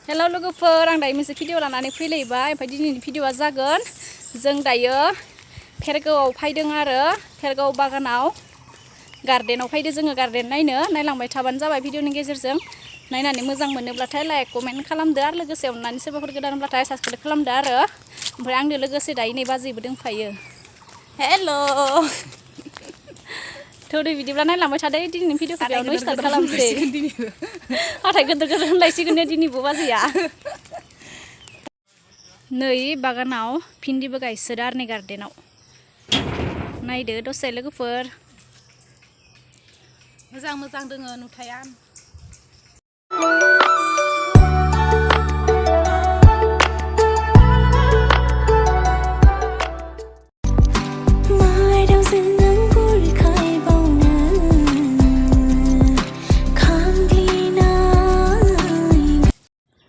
हेल' लोगोफोर आं दायो मोनसे भिडिअ लानानै फैलायबाय ओमफ्राय दिनैनि भिडिअआ जागोन जों दायो भेरगावआव फैदों आरो भेरगाव बागानाव गार्डेनाव फैदों जोङो गार्डेन नायलांबाय थाबानो जाबाय भिडिअनि गेजेरजों नायनानै मोजां मोनोब्लाथाय लाइक कमेन्ट खालामदो आरो लोगोसे अननानै सोरबाफोर गोदानब्लाथाय साबस्क्राइब खालामदो आरो ओमफ्राय आंनो लोगोसे दायो नै बाजैबो दंफायो हेल' थौदै बिदिब्ला नायलांबाय थादो दिनैनि भिडिअखौ बेयावनो स्टार्ट खालामसै हाथाय गोदोर गोदोर होनलायसिगोन दिनै बाजैया नै बागानाव भिन्दिबो गायसोदो आरो नै गार्डेनाव नायदो दसे लोगोफोर मोजां मोजां दोङो नुथाया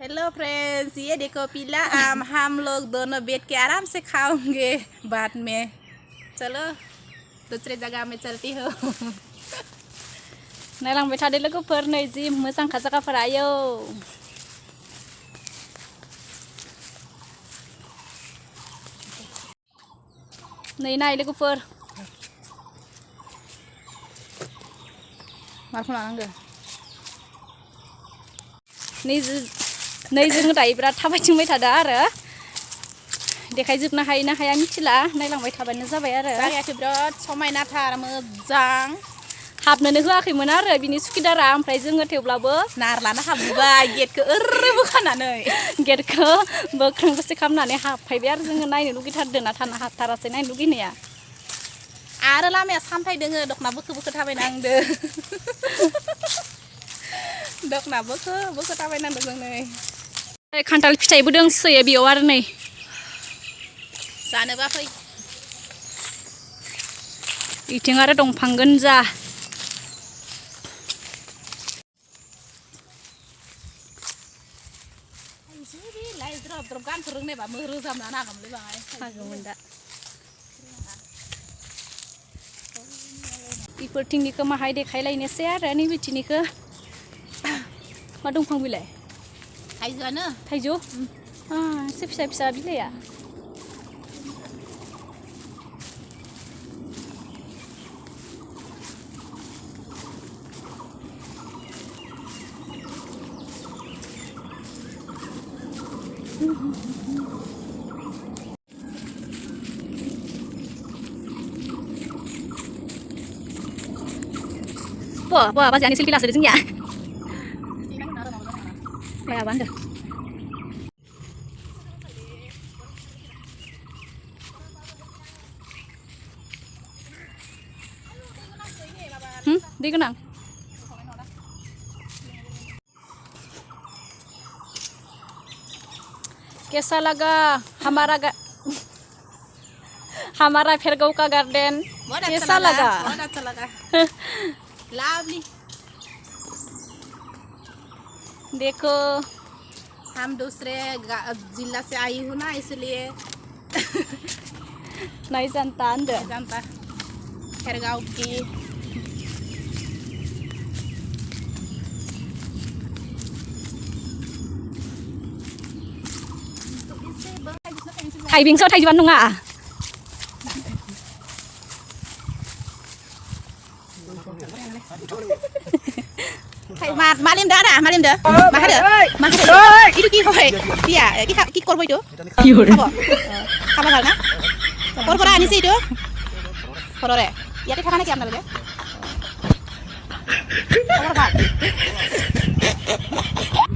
हेलो फ्रेंड्स, ये देखो पीला आम हम लोग दोनों बैठ के आराम से खाओगे बाद में। चलो दूसरे जगह में चलती हो नायलांबाय थादो लोगोफोर नै जि मोजांखा जायगाफोरा आयौ नै नाय लोगोफोर माखौ लानांगौ नै जोङो दायो बिराद थाबायथिंबाय थादों आरो देखायजोबनो हायो ना हाया मिथिला नायलांबाय थाबानो जाबाय आरो जायगायाथ' बिराद समायनाथार मोजां हाबनोनो होआखैमोन आरो बिनि सुखिदारा ओमफ्राय जोङो थेवब्लाबो नारलाना हाबबोबाय गेटखौ ओरै बोखानानै गेटखौ बोख्रांबोसे खालामनानै हाबफैबाय आरो जोङो नायनो लुगैथारदों ना थानो हाथारासै नायनो लुगैनाया आरो लामाया सामथाय दोङो दखना बोखो बोखो थाबायनांदो दखना बोखो बोखो थाबायनांदो जों नै खान्थाल फिथाइबो दंसोयो बेयाव आरो नै जानोबा फै इथिं आरो दंफां गोनजा द्रब गानफोर रोंनायबा रोजाबना हागौमोनलै बाङाय हागौमोन दा बेफोरथिंनिखौ माहाय देखायलायनोसै आरो नैबेथिंनिखौ मा दंफां बिलाइ थाइजौआनो थाइजौ एसे फिसा फिसा बिलाइया Wah, pas yang selfie lah sudah sini ya. Kayak apa anda? Di kenang. कैसा लगा हमारा भेरगाव का गार्डन कैसा लगा बहुत अच्छा लगा लवली देखो हम दूसरे जिला से आई हूँ ना इसलिए नहीं जानता भेरगाव की थाइबिंसो थाइजौआनो नङा malim dah ada malim dah mahada itu ki hoy dia ki korbo itu apa apa halna korbo ani sih itu korore ya kita kana ki amna lagi korbo ka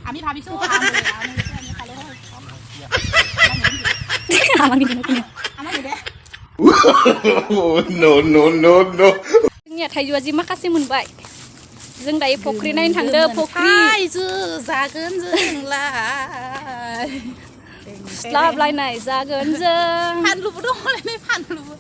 ami bhabisu amang ini punya amang deh no nya थाइजौआ जि माखासे मोनबाय जों दायो फख्रि नायनो थांदों फख्रि जागोन जोंलाय स्लाबलायनाय जागोन जों फानलुबो दंलायनाय फानलुबो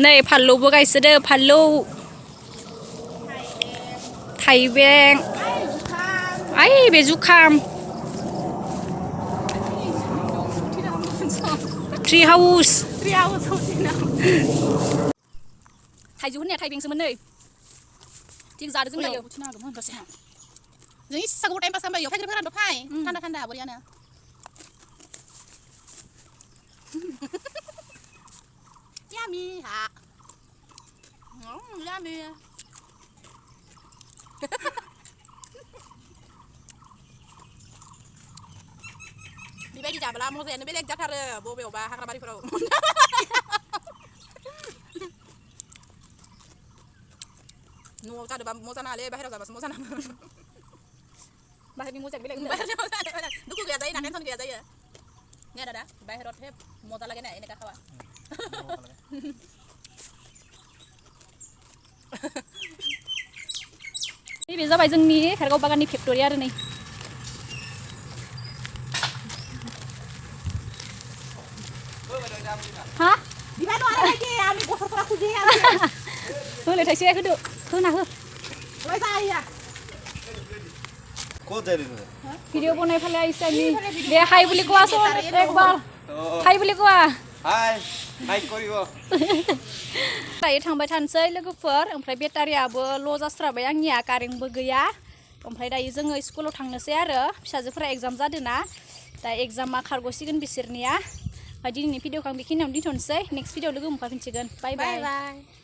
नै फानलुबो गायसोदो फानलु थाइबें आइ बे जुखाम ट्री हाउस थाइजौ होननाया थाइबेंसोमोन नै थिग जादों जों दायो बुथिनो हागौमोन दसे जों इसागौ टाइम पास खालामबाय फाइग्राफोरानोथ' फाय थान्दा थान्दा बोरियानो यामि हा यामि बेबायदि जाब्ला मजायानो बेलेग जाथारो बबेयावबा हाग्राबारिफोराव न'आव जादोंबा मजा नाङालै बाहेरायाव जाबासो मजा नाङो बाहेरनि मोजां बेलेग दुखु गैया जायो ना टेनसन गैया जायो ने दादा बाहेरायाव थे मजा লাগে না এনেকা খাওয়া नैबे जाबाय जोंनि खेरगाव बागाननि फेक्टरि आरो नै हा बिबानो आरो बायदि आंनि गथ'फोरा खुजि होले थाइसे होदो होना हो लय जाया को जारी वीडियो बनाई फाले आइसानि दे हाय বুলি কোৱা সো একবার हाय বুলি কোৱা हाय हाय करिबो दायो थांबाय थानोसै लोगोफोर ओमफ्राय बेटारियाबो ल' जास्राबाय आंनिया कारेन्टबो गैया ओमफ्राय दायो जोङो स्कुलाव थांनोसै आरो फिसाजोफोरा एग्जाम जादोंना दा एग्जामा खारग'सिगोन बिसोरनिया दिनैनि भिडिअखौ आं बेखिनियावनो दोनथ'नोसै नेक्स्ट भिडिअ लोगो मोनफिनसिगोन बाय बाय